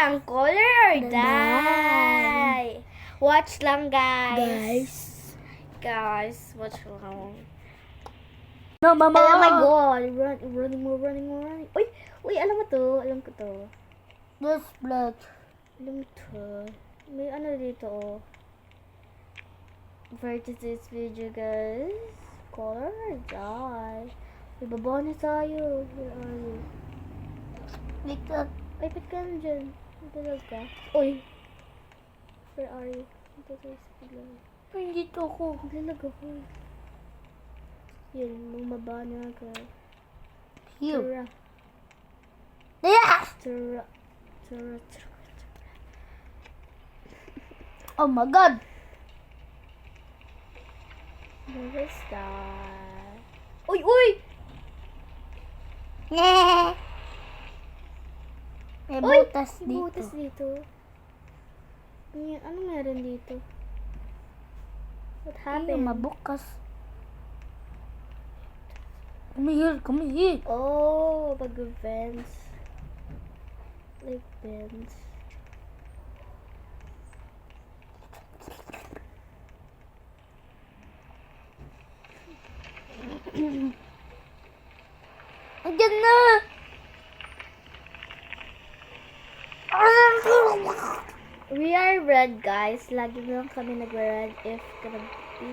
lang, color or die. Watch lang, guys. Guys, watch lang. No, mama. Oh my God. Running more. Uy, alam ko to. This black. Alam mo to. May ano dito, oh. For today's video, guys. Color or die. Uy, baba na tayo. Where are you? Dito. Ay, ba't ka nandyan? Nagdalag ka? Uy! Where are you? Ito tayo sa paglalag. Ay, dito ako. Naglalag ako. Yun, bumaba na ka. Here. Tara. Oh my God. Where is that? Uy! May Uy! butas May dito. butas dito. Ano meron dito? What Ay, happened? mabukas. Come here. Oh, pag-vents. Like vents. Andiyan na. We are red, guys. Lagi lang kami nag-red if gonna be...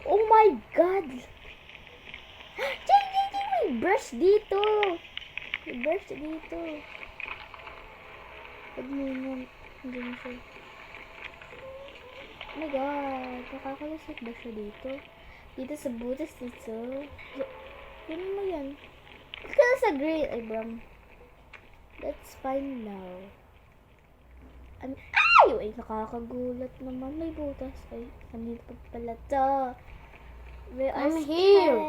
Oh my God! May brush dito! May brush dito. Pag mo hindi siya. Oh my God! Nakakalusot ba siya dito? Dito sa butas dito. Yun mo yan. Ba't ka sa green? Ay, Bram. That's fine now. Ay, nakakagulat naman. May butas. Ay, kanina pa pala to. I'm here.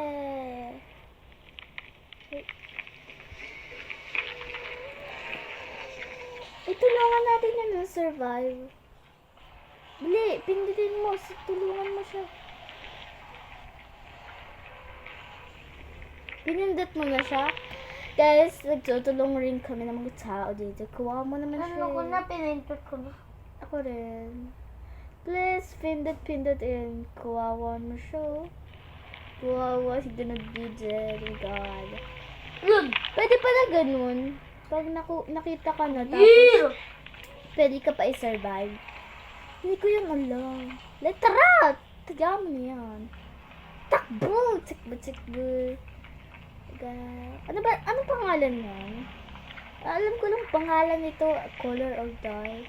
Tulungan natin yan na survive. Bili, pindutin mo. Tulungan mo siya. Pinindot mo na siya. Guys, nagtutulong rin kami ng mga tao dito. Kuha mo naman siya. Ano ko na, pinindot ko na. Ako rin. Please, pindot in. Kuwawa mo siya. Kuwawa, si gonna be dead. Oh God. Yun. Pwede pala ganun. Pag nakita ka na, tapos Here. pwede ka pa i-survive. Hindi ko yung alam. Tara! Taga mo na yan. Takbo! Tikbo. Ano pangalan yan? Alam ko lang pangalan nito, color or die.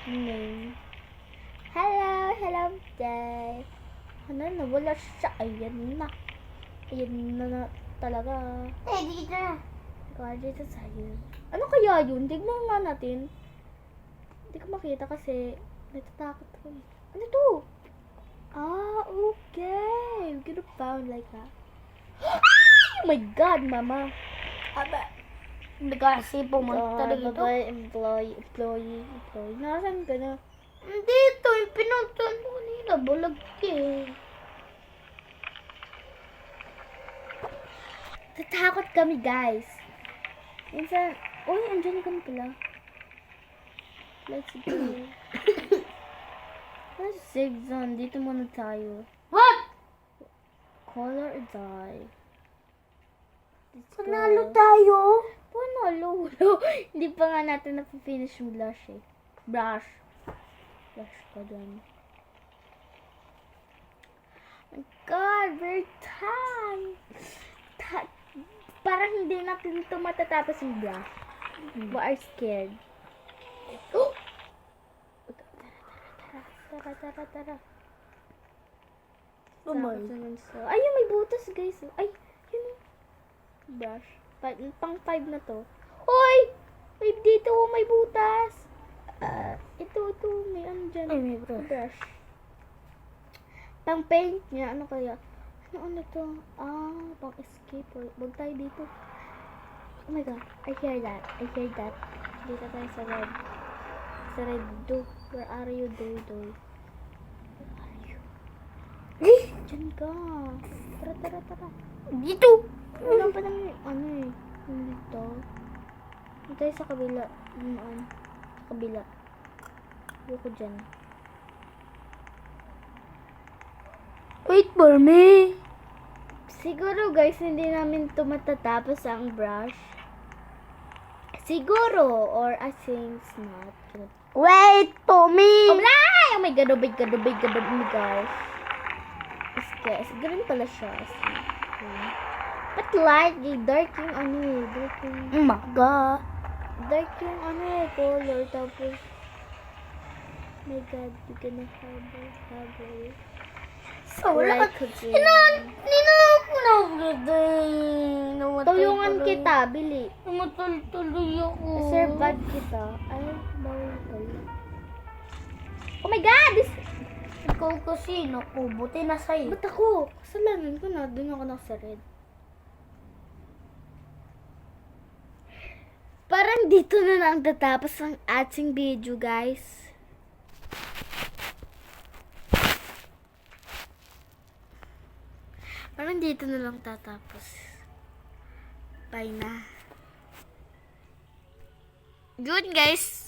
Name. Hello, day. Ano, nawala siya. Ayan na talaga. Dito na. Dito sa'yo. Ano kaya yun? Tignan nga natin. Hindi ko makita kasi natatakot ko. Ano to? Okay. We could have found like that. Oh my God, mama. Aba. Kasi pumunta dito. Employee. Nasaan ka na? Dito, yung pinuntan ko kanina. Bulag eh. Tatakot kami, guys. Minsan, andyan kami pala. Let's go. Let's save zone. Dito muna tayo. What? Color or die? Panalo tayo. Panalo. Hindi pa nga natin na-finish yung blush eh. Brush pa dyan. Oh my God, we're time. Parang hindi natin ito matatapos yung blush. We are scared. Tara. Oh my. Ayun, may butas, guys. Ay, yun. Brush. Pang 5 na to. Hoy! Dito, may butas. Ito, may ano dyan. Ay, may brush. Pang paint niya, ano kaya? Ano to? Pang escape. Huwag tayo dito. Oh my God, I hear that. Dito tayo sa red. Where are you, Doy? Where are you? Diyan ka. Tara. Dito. Wala pa naman dito. Dito tayo sa kabila. kabila. Ayoko dyan. Wait for me. Siguro guys, hindi namin ito matatapos ang brush. Siguro, or I think it's not. Wait for me. Oh my god, oh my god, oh my god, oh my gosh. Guys, ganun pala siya. But light, dark yung ano eh. Dark yung, Oh my God. dark yung ano eh, color. Tapos, oh my god, you're gonna have it. So, wala Like ka. a Tuyungan kita, bili. Namatol-tuloy ako. Servad kita. Ay, bawal pala. Oh my god! This... Ikaw kasi, naku, buti na sa'yo. Ba't ako? Kasalanan ko na. Doon ako nasa red. Parang dito na lang tatapos ang ating video, guys. Parang dito na lang tatapos. Bye na. Good, guys.